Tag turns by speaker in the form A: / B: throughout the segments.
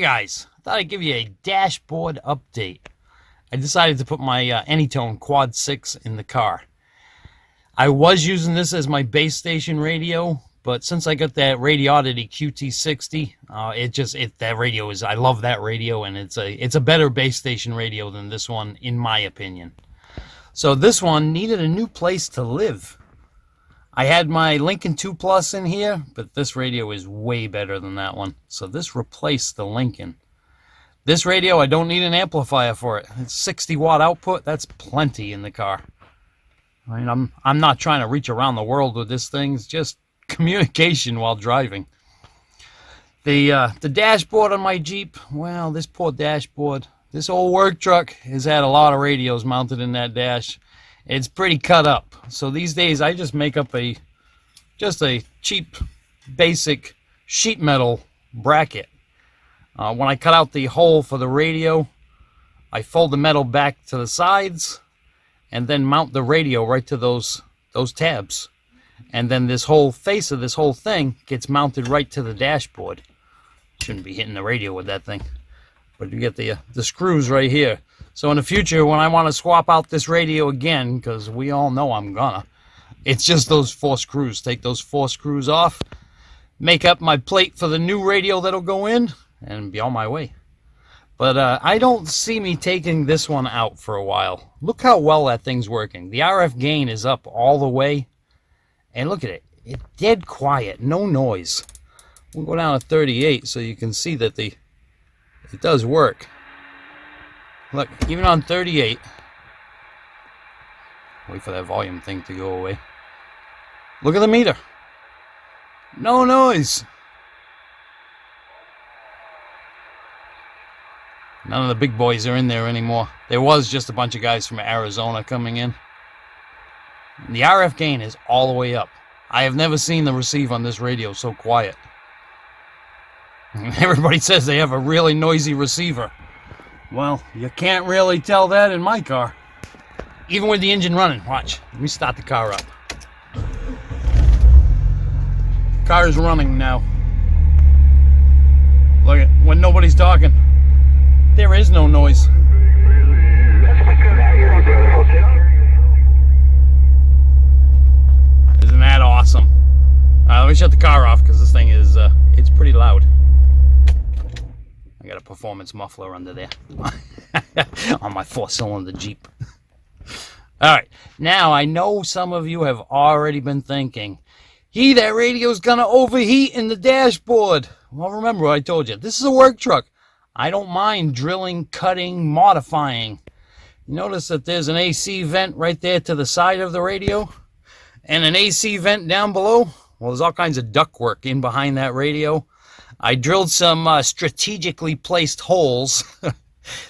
A: Guys, I thought I'd give you a dashboard update. I decided to put my Anytone Quad 6 in the car. I was using this as my base station radio, but since I got that Radioddity QT60, that radio is, I love that radio, and it's a better base station radio than this one, in my opinion. So this one needed a new place to live. I had my Lincoln 2 Plus in here, but this radio is way better than that one. So this replaced the Lincoln. This radio, I don't need an amplifier for it. It's 60 watt output. That's plenty in the car. I mean, I'm not trying to reach around the world with this thing. It's just communication while driving. The dashboard on my Jeep, well, this poor dashboard. This old work truck has had a lot of radios mounted in that dash. It's pretty cut up. So these days I just make up just a cheap, basic sheet metal bracket. When I cut out the hole for the radio, I fold the metal back to the sides and then mount the radio right to those tabs. And then this whole face of this whole thing gets mounted right to the dashboard. Shouldn't be hitting the radio with that thing. But you get the screws right here. So in the future, when I want to swap out this radio again, because we all know I'm gonna, it's just those 4 screws. Take those 4 screws off, make up my plate for the new radio that'll go in, and be on my way. But I don't see me taking this one out for a while. Look how well that thing's working. The RF gain is up all the way. And look at it. It's dead quiet. No noise. We'll go down to 38 so you can see that it does work. Look, even on 38. Wait for that volume thing to go away. Look at the meter. No noise. None of the big boys are in there anymore. There was just a bunch of guys from Arizona coming in. And the RF gain is all the way up. I have never seen the receive on this radio so quiet. Everybody says they have a really noisy receiver. Well, you can't really tell that in my car. Even with the engine running. Watch. Let me start the car up. Car is running now. Look at when nobody's talking. There is no noise. Isn't that awesome? Let me shut the car off because this thing is it's pretty loud. I got a performance muffler under there on my 4-cylinder Jeep. Alright, now I know some of you have already been thinking, that radio's gonna overheat in the dashboard. Well, remember what I told you. This is a work truck. I don't mind drilling, cutting, modifying. You notice that there's an AC vent right there to the side of the radio and an AC vent down below. Well, there's all kinds of ductwork in behind that radio. I drilled some strategically placed holes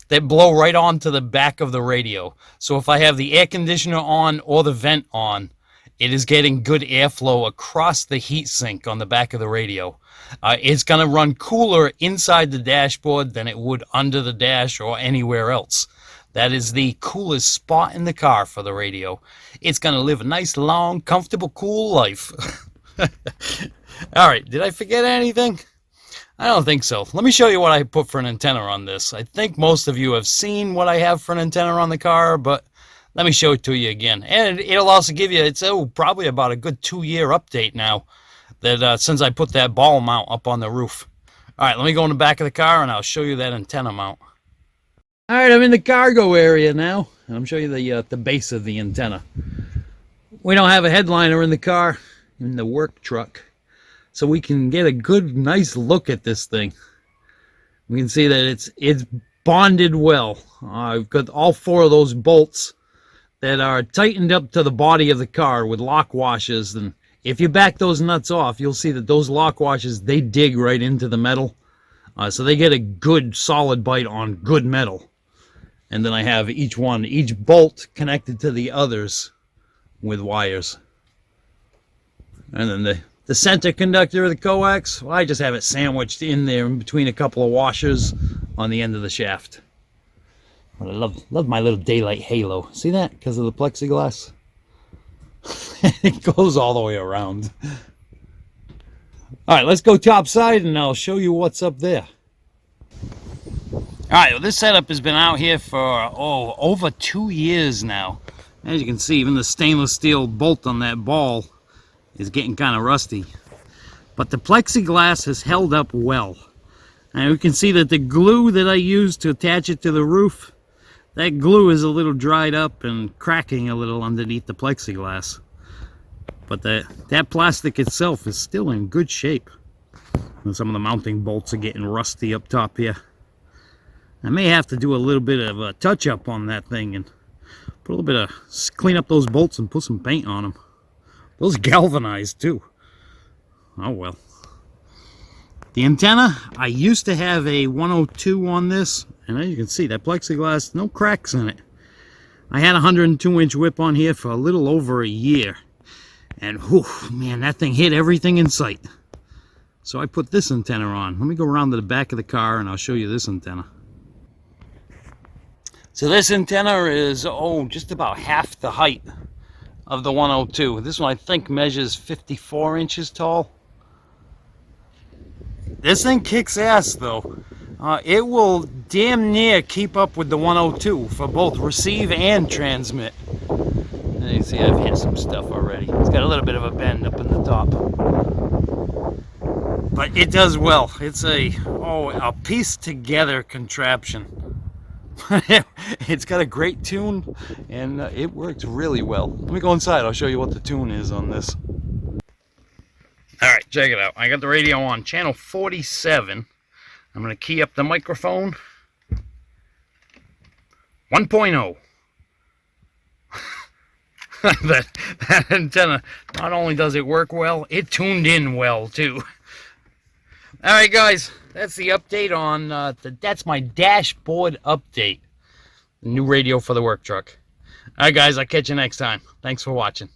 A: that blow right onto the back of the radio. So if I have the air conditioner on or the vent on, it is getting good airflow across the heat sink on the back of the radio. It's going to run cooler inside the dashboard than it would under the dash or anywhere else. That is the coolest spot in the car for the radio. It's going to live a nice, long, comfortable, cool life. All right, did I forget anything? I don't think so. Let me show you what I put for an antenna on this. I think most of you have seen what I have for an antenna on the car, but let me show it to you again. And it'll also give you, it's probably about a good 2-year update now that since I put that ball mount up on the roof. All right, let me go in the back of the car and I'll show you that antenna mount. All right, I'm in the cargo area now, and I'm showing you the base of the antenna. We don't have a headliner in the car, in the work truck, so we can get a good, nice look at this thing. We can see that it's bonded well. I've got all 4 of those bolts that are tightened up to the body of the car with lock washes, and if you back those nuts off, you'll see that those lock washes, they dig right into the metal, so they get a good solid bite on good metal. And then I have each bolt connected to the others with wires. And then the center conductor of the coax, well, I just have it sandwiched in there in between a couple of washers on the end of the shaft. But I love my little daylight halo. See that? Because of the plexiglass. It goes all the way around. All right, let's go topside and I'll show you what's up there. Alright, well, this setup has been out here for, over 2 years now. As you can see, even the stainless steel bolt on that ball is getting kind of rusty. But the plexiglass has held up well. And we can see that the glue that I used to attach it to the roof, that glue is a little dried up and cracking a little underneath the plexiglass. But that plastic itself is still in good shape. And some of the mounting bolts are getting rusty up top here. I may have to do a little bit of a touch-up on that thing and put a little bit of, clean up those bolts and put some paint on them. Those galvanized too. Oh well. The antenna, I used to have a 102 on this, and as you can see, that plexiglass, no cracks in it. I had a 102-inch whip on here for a little over a year. And whew, man, that thing hit everything in sight. So I put this antenna on. Let me go around to the back of the car and I'll show you this antenna. So this antenna is, just about half the height of the 102. This one I think measures 54 inches tall. This thing kicks ass though. It will damn near keep up with the 102 for both receive and transmit. And you can see I've hit some stuff already. It's got a little bit of a bend up in the top. But it does well. It's a piece together contraption. It's got a great tune and it works really well. Let me go inside. I'll show you what the tune is on this. Alright, check it out. I got the radio on channel 47. I'm going to key up the microphone. 1.0. that antenna, not only does it work well, it tuned in well too. Alright guys, that's the update on, that's my dashboard update. The new radio for the work truck. Alright guys, I'll catch you next time. Thanks for watching.